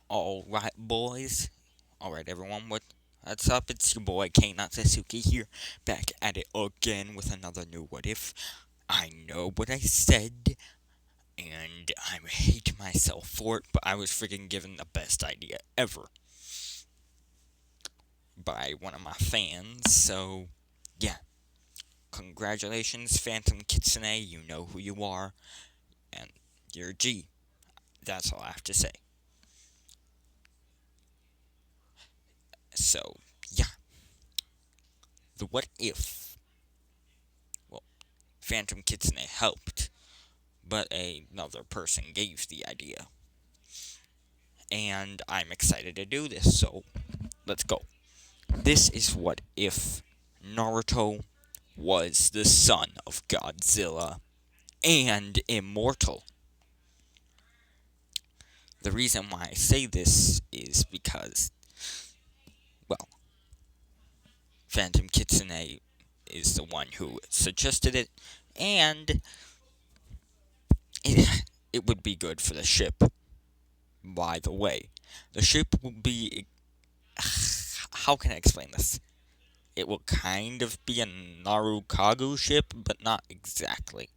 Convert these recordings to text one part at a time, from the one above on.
Alright, boys. Alright, everyone, what's up? It's your boy, K Natsuki here, back at it again with another new What If. I know what I said, and I hate myself for it, but I was freaking given the best idea ever by one of my fans, so yeah. Congratulations, Phantom Kitsune, you know who you are, and you're a G. That's all I have to say. So, yeah. The what if? Well, Phantom Kitsune helped, but another person gave the idea. And I'm excited to do this, so let's go. This is what if Naruto was the son of Godzilla and immortal. The reason why I say this is because, well, Phantom Kitsune is the one who suggested it, and it would be good for the ship. By the way, the ship will be. How can I explain this? It will kind of be a Narukagu ship, but not exactly.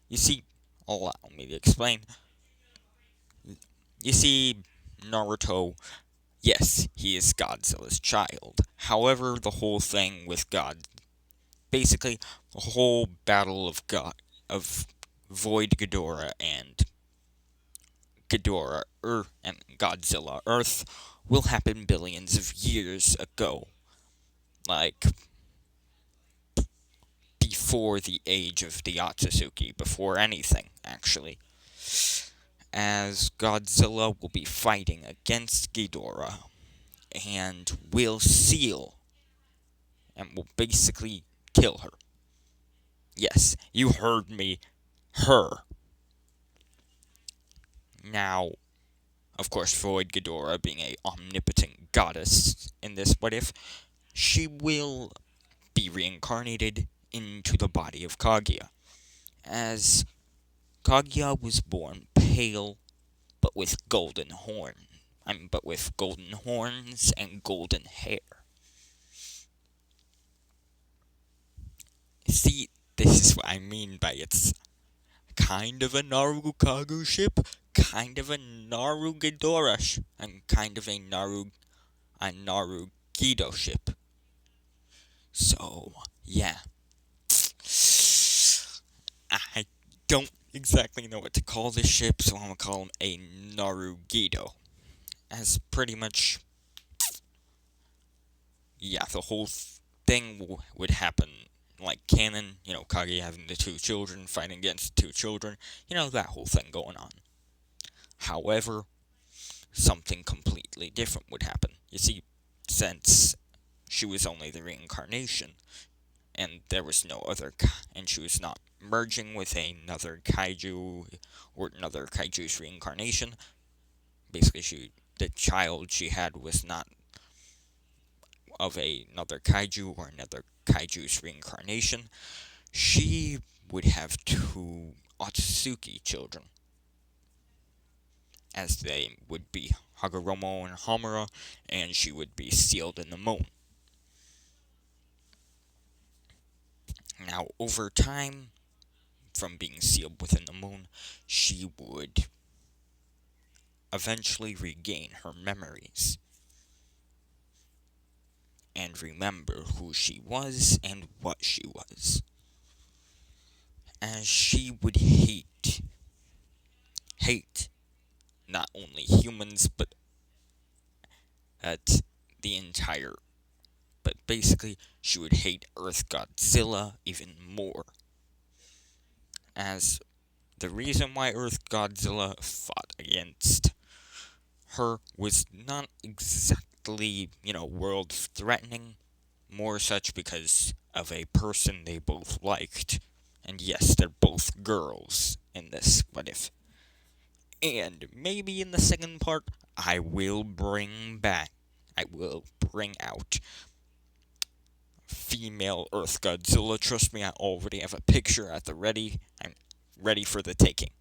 You see, allow me to explain. You see, Naruto, yes, he is Godzilla's child. However, the whole thing with basically, the whole battle of Void Ghidorah and and Godzilla Earth will happen billions of years ago. Like, before the age of the Otsutsuki, before anything, actually. As Godzilla will be fighting against Ghidorah and will seal and will basically kill her. Yes, you heard me. Her. Now, of course, Void Ghidorah being a omnipotent goddess in this what if, she will be reincarnated into the body of Kaguya. As Kaguya was born pale, but with golden horns and golden hair. See, this is what I mean by it's kind of a Narukagu ship, kind of a Narugidora and kind of a Narugido ship. So, yeah. I don't exactly know what to call this ship, so I'm gonna call him a Narugido. As pretty much, yeah, the whole thing would happen like canon, Kage having the two children, fighting against two children, that whole thing going on. However, something completely different would happen. You see, since she was only the reincarnation, and there was no other, and she was not merging with another kaiju or another kaiju's reincarnation. Basically, the child she had was not of another kaiju or another kaiju's reincarnation. She would have two Otsutsuki children, as they would be Hagoromo and Hamura, and she would be sealed in the moon. Now, over time, from being sealed within the moon, she would eventually regain her memories and remember who she was and what she was. As she would hate hate not only humans, but at the entire. But basically, she would hate Earth Godzilla even more. As the reason why Earth Godzilla fought against her was not exactly, world threatening, more such because of a person they both liked. And yes, they're both girls in this, but if. And maybe in the second part, I will bring out female Earth Godzilla. Trust me, I already have a picture at the ready. I'm ready for the taking.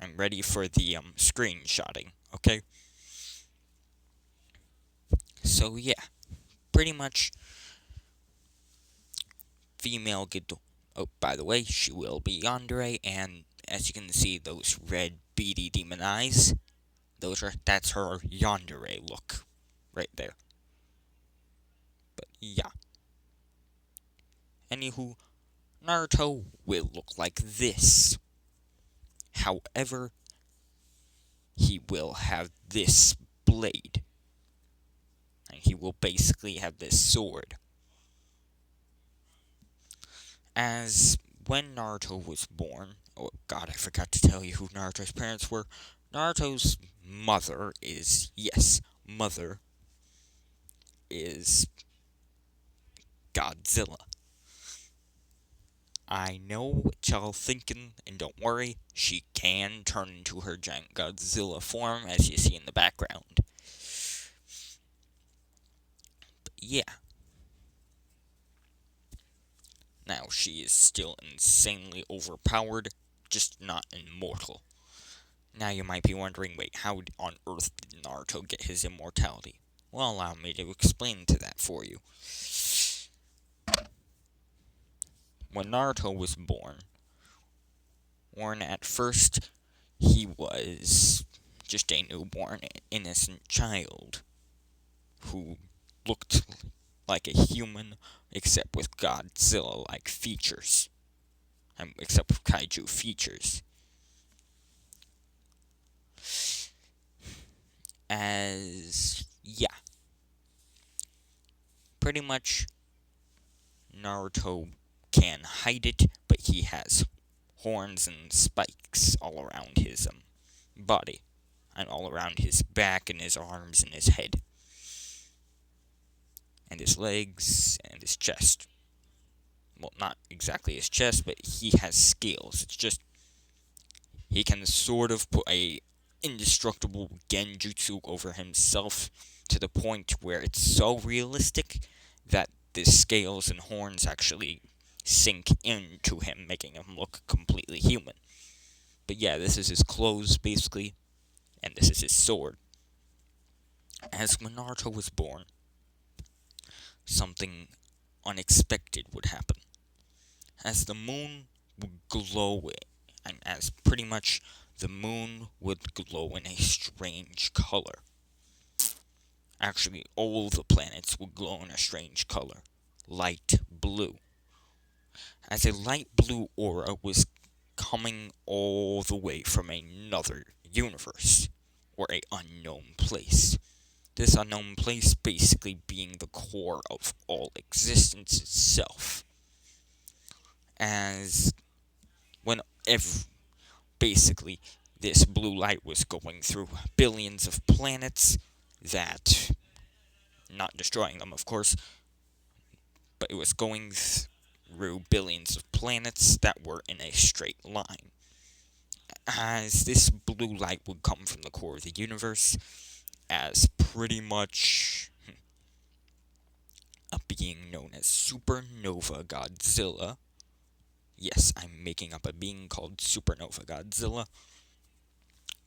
I'm ready for the screenshotting, okay? So yeah, pretty much female Ghidorah. Oh, by the way, she will be yandere, and as you can see, those red beady demon eyes, that's her yandere look, right there. But yeah. Anywho, Naruto will look like this. However, he will have this blade. And he will basically have this sword. As when Naruto was born, oh god, I forgot to tell you who Naruto's parents were. Naruto's mother is Godzilla. I know what y'all thinking, and don't worry, she can turn into her giant Godzilla form, as you see in the background. But yeah. Now, she is still insanely overpowered, just not immortal. Now you might be wondering, wait, how on earth did Naruto get his immortality? Well, allow me to explain to that for you. When Naruto was born at first, he was just a newborn, innocent child who looked like a human, except with Godzilla-like features. Except with kaiju features. Yeah. Pretty much, Naruto can hide it, but he has horns and spikes all around his body, and all around his back and his arms and his head, and his legs and his chest. Well, not exactly his chest, but he has scales. It's just he can sort of put a indestructible genjutsu over himself to the point where it's so realistic that the scales and horns actually sink into him, making him look completely human. But yeah, this is his clothes, basically, and this is his sword. As when Naruto was born, something unexpected would happen. As the moon would glow, and as pretty much the moon would glow in a strange color. Actually, all the planets would glow in a strange color, light blue. As a light blue aura was coming all the way from another universe, or an unknown place. This unknown place basically being the core of all existence itself. As when basically this blue light was going through billions of planets that, not destroying them of course, but it was going through billions of planets that were in a straight line. As this blue light would come from the core of the universe, as pretty much a being known as Supernova Godzilla. Yes, I'm making up a being called Supernova Godzilla.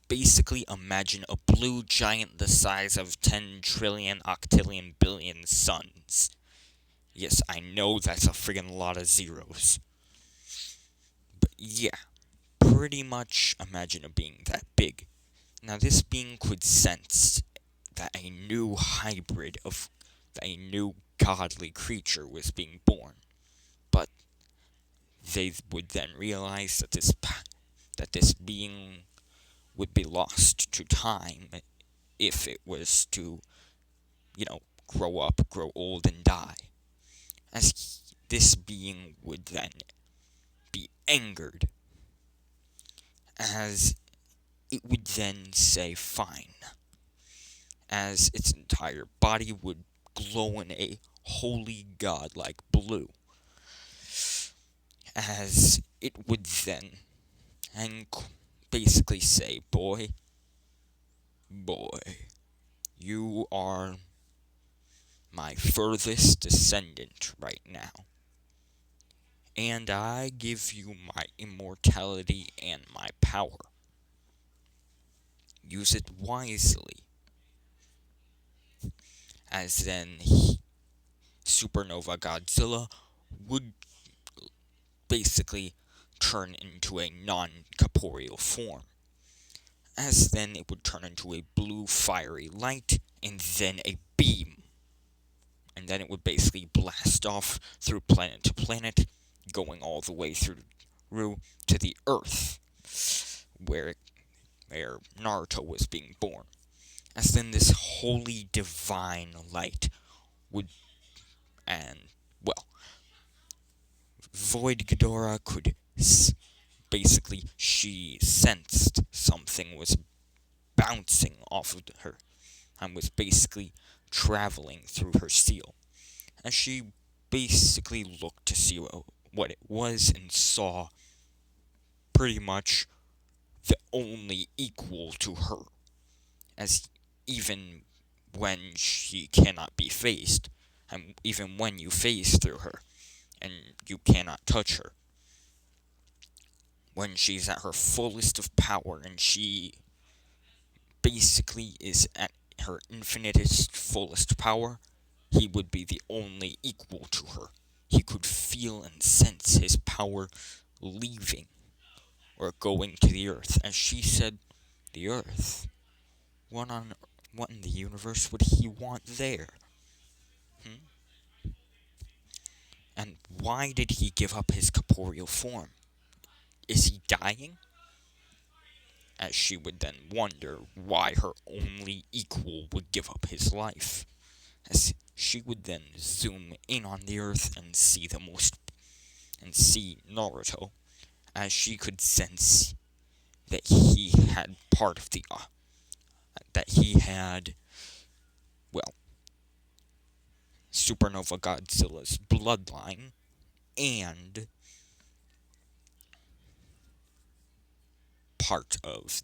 Basically, imagine a blue giant the size of 10 trillion octillion billion suns. Yes, I know that's a friggin' lot of zeros. But yeah, pretty much imagine a being that big. Now, this being could sense that a new a new godly creature was being born. But they would then realize that that this being would be lost to time if it was to, grow up, grow old, and die. As this being would then be angered, as it would then say fine, as its entire body would glow in a holy godlike blue, as it would then and basically say, boy, you are my furthest descendant right now, and I give you my immortality and my power. Use it wisely. As then Supernova Godzilla would basically turn into a non-corporeal form. As then it would turn into a blue fiery light, and then a beam. And then it would basically blast off through planet to planet, going all the way through to the Earth, where Naruto was being born. As then this holy divine light would, and, well, Void Ghidorah could basically, she sensed something was bouncing off of her and was basically traveling through her seal. And she basically looked to see what it was and saw pretty much the only equal to her. As even when she cannot be faced, and even when you phase through her, and you cannot touch her, when she's at her fullest of power and she basically is at her infinitest fullest power, he would be the only equal to her. He could feel and sense his power leaving or going to the Earth. As she said, the Earth? What in the universe would he want there? And why did he give up his corporeal form? Is he dying? As she would then wonder why her only equal would give up his life. As she would then zoom in on the Earth and see Naruto, as she could sense that he had part of that he had, well, Supernova Godzilla's bloodline, and part of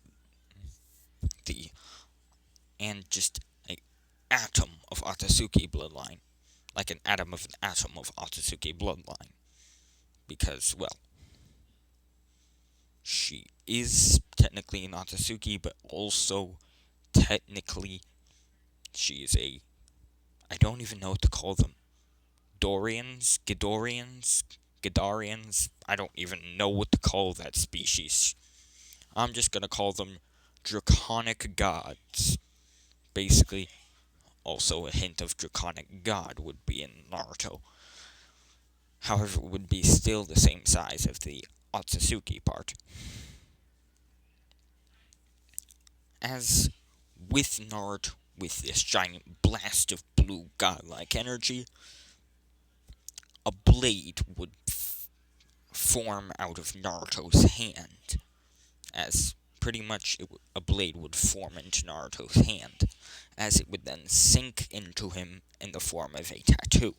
and just an atom of Otsutsuki bloodline. Like an atom of Otsutsuki bloodline. Because, well, she is technically an Otsutsuki, but also technically she is I don't even know what to call them. Ghidorians, I don't even know what to call that species. I'm just gonna call them draconic gods. Basically, also a hint of draconic god would be in Naruto. However, it would be still the same size of the Otsutsuki part. As with Naruto, with this giant blast of blue godlike energy, a blade would form out of Naruto's hand. As pretty much a blade would form into Naruto's hand, as it would then sink into him in the form of a tattoo.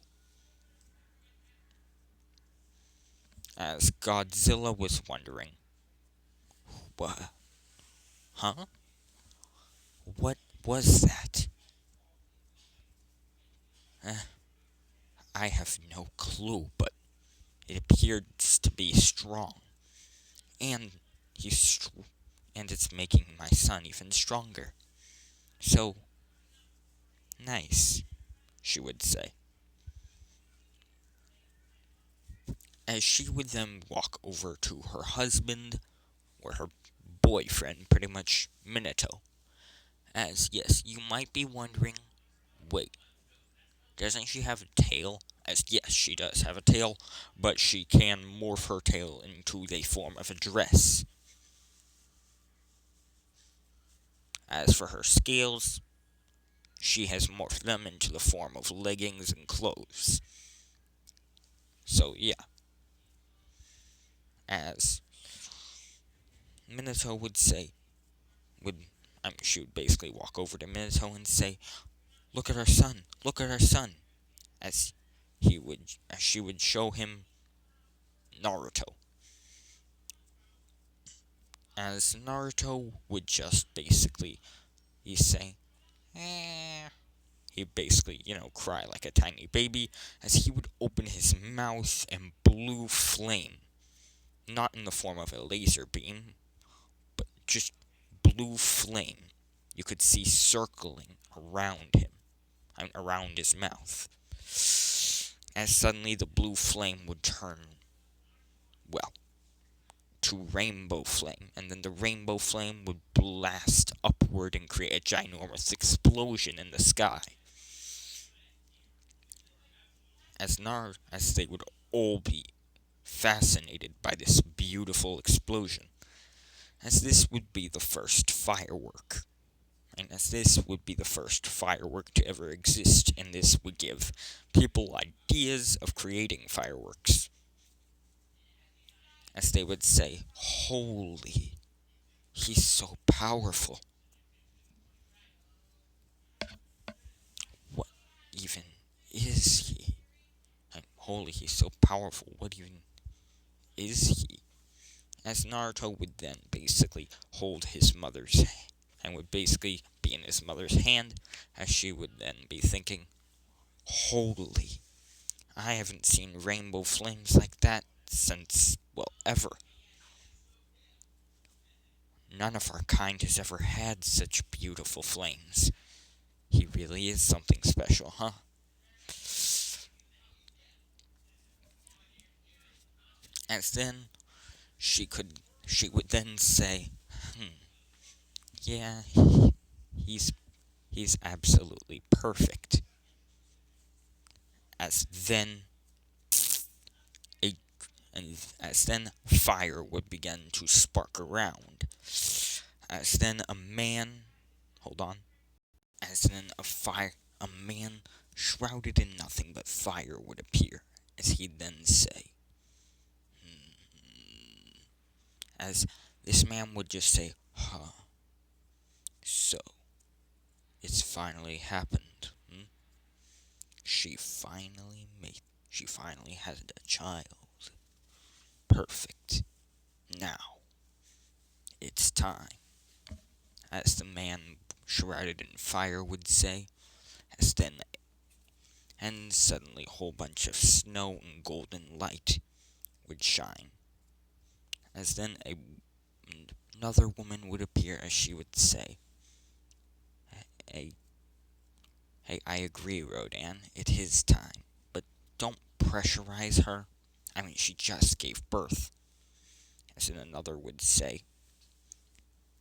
As Godzilla was wondering, what? Huh? What was that? I have no clue, but it appears to be strong. And and it's making my son even stronger. So, nice, she would say. As she would then walk over to her husband, or her boyfriend, pretty much, Minato. As, yes, you might be wondering, wait, doesn't she have a tail? As, yes, she does have a tail, but she can morph her tail into the form of a dress. As for her scales, she has morphed them into the form of leggings and clothes. So yeah, as Minato would say, would she would basically walk over to Minato and say, "Look at our son! Look at our son!" As she would show him Naruto. As Naruto would just basically, he say, eh. He basically, cry like a tiny baby as he would open his mouth and blue flame, not in the form of a laser beam, but just blue flame you could see circling around him, around his mouth. As suddenly the blue flame would turn, well, to rainbow flame, and then the rainbow flame would blast upward and create a ginormous explosion in the sky. As they would all be fascinated by this beautiful explosion, as this would be the first firework. And as this would be the first firework to ever exist, and this would give people ideas of creating fireworks. As they would say, "Holy, he's so powerful. What even is he? And holy, he's so powerful. What even is he?" As Naruto would then basically hold his mother's and would basically be in his mother's hand, as she would then be thinking, "Holy, I haven't seen rainbow flames like that since, well, ever. None of our kind has ever had such beautiful flames. He really is something special, huh?" As then she would then say, "Yeah, he's he's absolutely perfect." As then a and as then fire would begin to spark around. As then a man, hold on. As then a man shrouded in nothing but fire would appear. As he'd then say, as this man would just say, "Huh, so it's finally happened. She finally had a child. Perfect. Now it's time." As the man shrouded in fire would say, as then and suddenly a whole bunch of snow and golden light would shine. As then another woman would appear, as she would say, "Hey, hey, I agree, Rodan. It is time, but don't pressurize her. I mean, she just gave birth." As then another would say,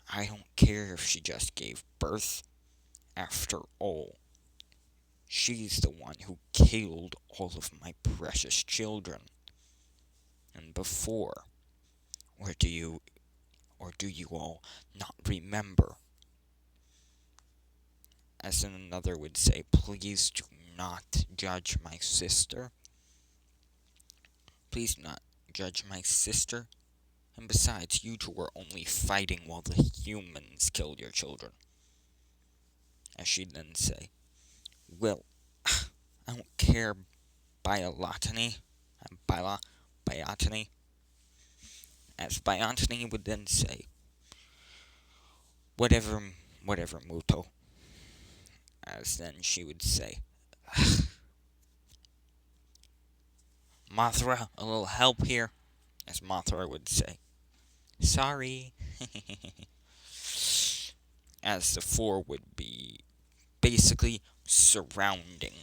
"I don't care if she just gave birth. After all, she's the one who killed all of my precious children. And before, or do you all not remember?" As then another would say, "Please do not judge my sister. Please not judge my sister. And besides, you two were only fighting while the humans killed your children." As she'd then say, "Well, I don't care, Biolotany." Biotany. As Biotany would then say, "Whatever, Muto." As then she would say, "Mothra, a little help here." As Mothra would say, "Sorry." As the four would be basically surrounding.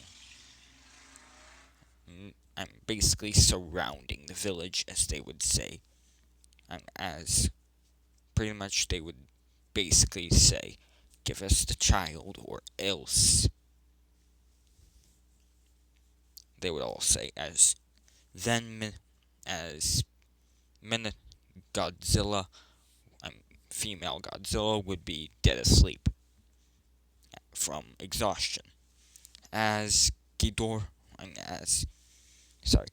I'm basically surrounding the village, as they would say. As pretty much they would basically say, "Give us the child or else." They would all say, as then as men Godzilla, female Godzilla would be dead asleep. from exhaustion. As Ghidorah, as sorry,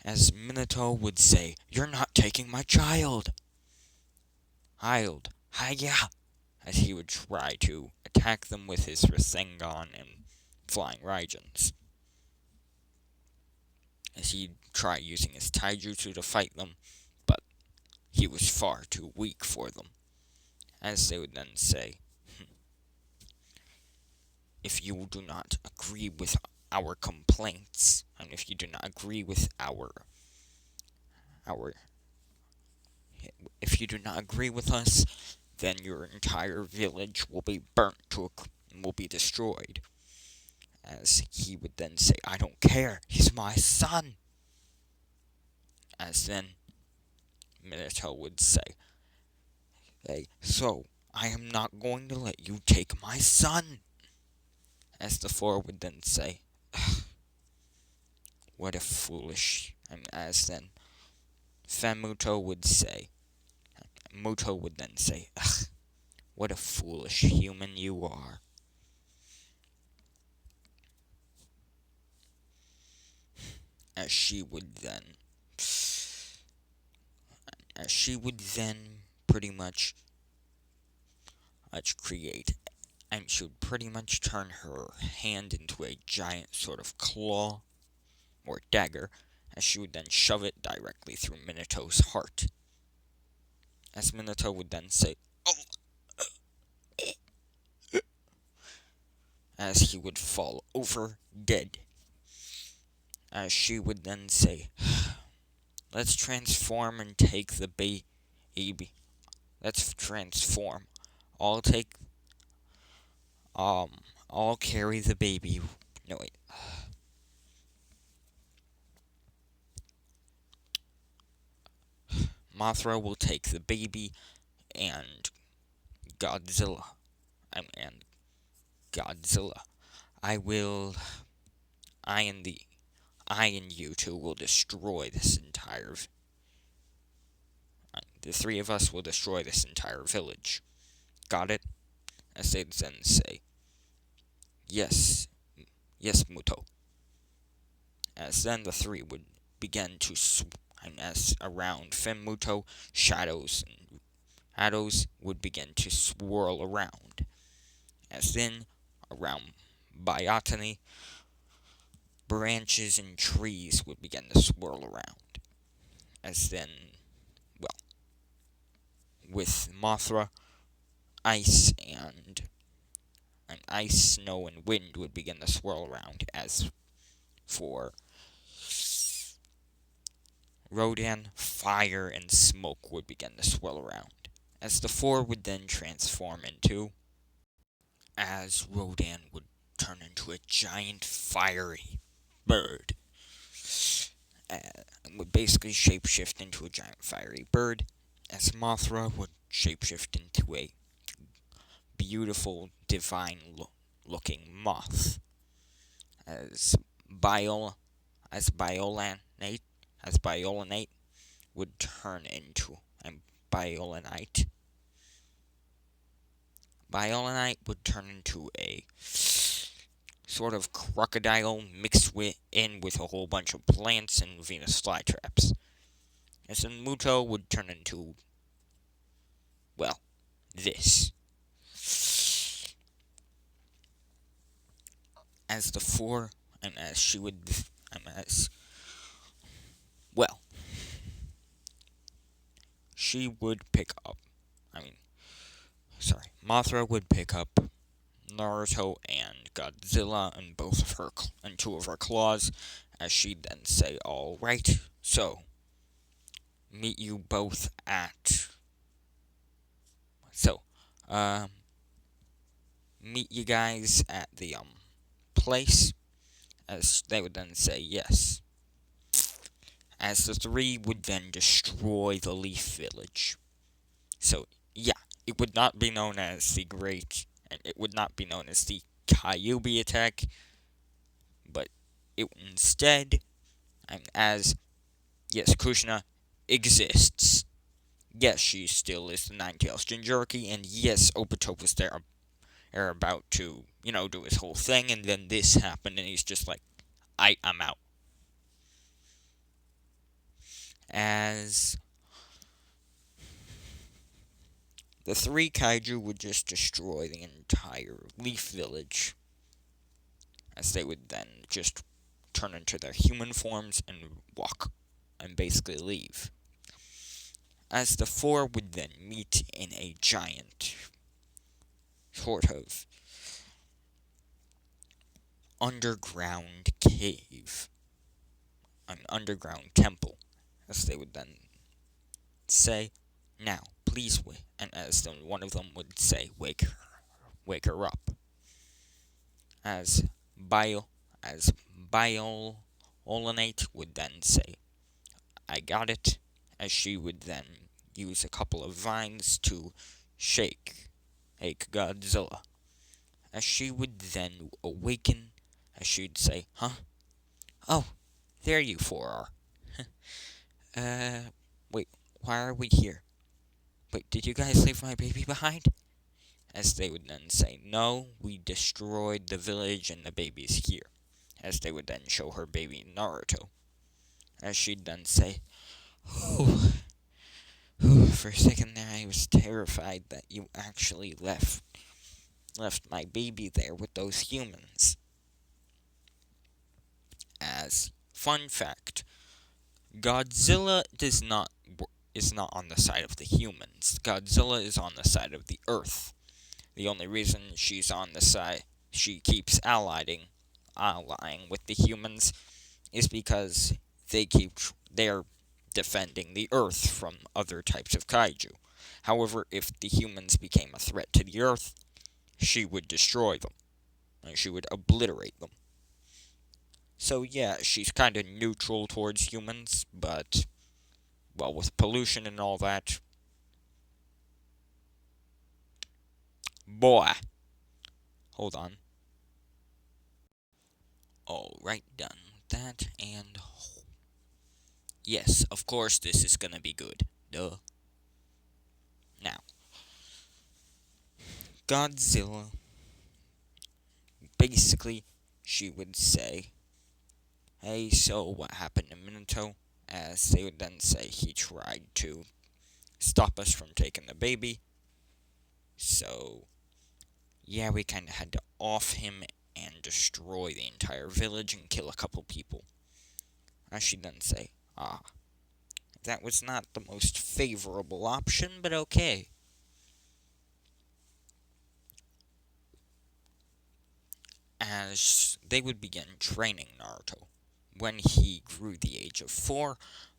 as Minato would say, "You're not taking my child." Hild, hiya, as he would try to attack them with his Rasengan and flying Raijins. As he'd try using his taijutsu to fight them, but he was far too weak for them. As they would then say, "If you do not agree with our complaints, and if you do not agree with our if you do not agree with us, then your entire village will be will be destroyed." As he would then say, "I don't care, he's my son." As then Minato would say, "Hey, so I am not going to let you take my son." As the four would then say, "What a foolish," and as then Muto would then say, "What a foolish human you are." As she would then pretty much create, and she would pretty much turn her hand into a giant sort of claw or dagger, as she would then shove it directly through Minato's heart. As Minato would then say, "Oh," as he would fall over dead. As she would then say, "Let's transform and take the baby. Let's transform. I'll take, I'll carry the baby." No, wait. Mothra will take the baby, and Godzilla, and Godzilla. I and you two will destroy this entire. The three of us will destroy this entire village. Got it? As they then say, "Yes, yes, Muto." As then the three would begin to as around Muto, shadows would begin to swirl around. As then around Biotany, branches and trees would begin to swirl around. As then, well, with Mothra, ice, snow, and wind would begin to swirl around. As for Rodan, fire and smoke would begin to swirl around. As the four would then transform into, as Rodan would turn into a giant fiery bird, and would basically shapeshift into a giant fiery bird, as Mothra would shapeshift into a beautiful, divine looking moth, as Biolanate would turn into Biolanite. Biolanite would turn into a sort of crocodile mixed with a whole bunch of plants and Venus flytraps. As then Muto would turn into, well, this. As the four, and as she would, well, she would pick up, Mothra would pick up Naruto and Godzilla and two of her claws, as she'd then say, "Alright, so, meet you both at, meet you guys at the, place," as they would then say yes. As the three would then destroy the Leaf Village. So, yeah, it would not be known as the it would not be known as the Kyuubi attack, but instead, as, yes, Kushina exists. Yes, she still is the Nine-Tails Jinchuriki, and yes, Obito was there are about to, do his whole thing, and then this happened, and he's just like, I'm out. As the three kaiju would just destroy the entire Leaf Village, as they would then just turn into their human forms and walk, and basically leave. As the four would then meet in a giant, sort of, underground cave, an underground temple, as they would then say, "Now, please wait." And as then one of them would say, wake her up." As Bio, as Biolinate would then say, "I got it." As she would then use a couple of vines to shake Godzilla. As she would then awaken, as she'd say, "Huh? Oh, there you four are. Wait, why are we here? Wait, did you guys leave my baby behind?" As they would then say, "No, we destroyed the village and the baby's here." As they would then show her baby Naruto. As she'd then say, "Whew, for a second there I was terrified that you actually left my baby there with those humans." As fun fact, Godzilla is not on the side of the humans. Godzilla is on the side of the Earth. The only reason she keeps allying with the humans is because they're defending the Earth from other types of kaiju. However, if the humans became a threat to the Earth, she would destroy them, and she would obliterate them. So yeah, she's kind of neutral towards humans, but, well, with pollution and all that, boy, hold on. Alright, done with that, and yes, of course this is gonna be good. Duh. Now, Godzilla, basically, she would say, "Hey, so what happened to Minato?" As they would then say, "He tried to stop us from taking the baby. So, yeah, we kinda had to off him and destroy the entire village and kill a couple people." As she'd then say, that was not the most favorable option, but okay." As they would begin training Naruto. When he grew the age of 4,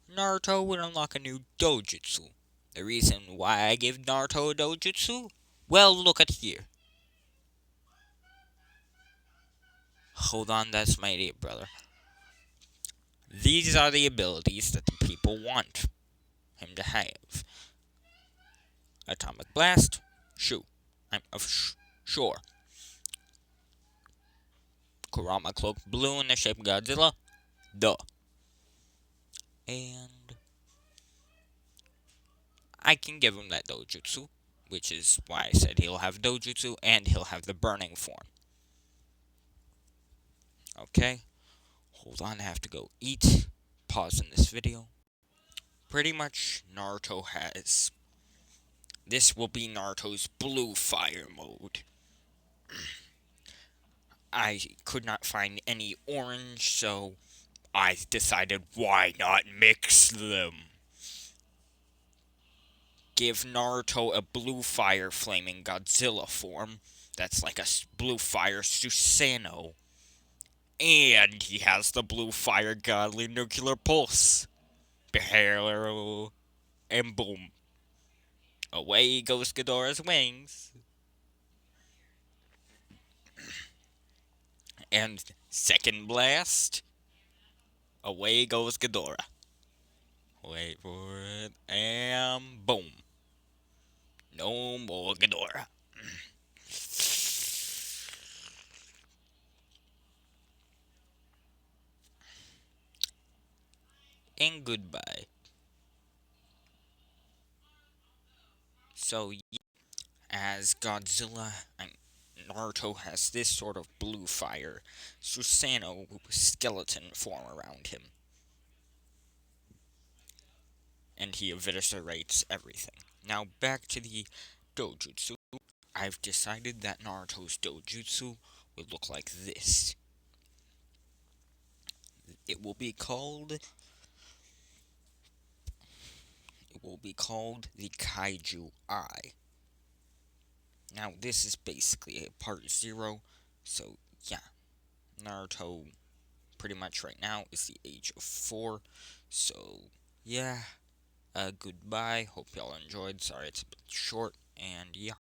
Naruto would unlock a new dojutsu. The reason why I give Naruto a dojutsu? Well, look at here. Hold on, that's my idea, brother. These are the abilities that the people want him to have. Atomic Blast, sure. Kurama Cloak Blue in the shape of Godzilla, duh. And I can give him that dojutsu, which is why I said he'll have dojutsu and he'll have the burning form. Okay, hold on, I have to go eat. Pause in this video. Pretty much, Naruto has. This will be Naruto's blue fire mode. I could not find any orange, so I decided why not mix them? Give Naruto a blue fire flaming Godzilla form. That's like a blue fire Susanoo. And he has the blue fire godly nuclear pulse. And boom. Away goes Ghidorah's wings. And second blast. Away goes Ghidorah. Wait for it. And boom. No more Ghidorah. And goodbye. So, as Naruto has this sort of blue fire, Susanoo skeleton form around him, and he eviscerates everything. Now back to the dojutsu. I've decided that Naruto's dojutsu will look like this. It will be called the Kaiju Eye. Now this is basically a part 0, so yeah, Naruto pretty much right now is the age of 4, so yeah, goodbye, hope y'all enjoyed, sorry it's a bit short, and yeah.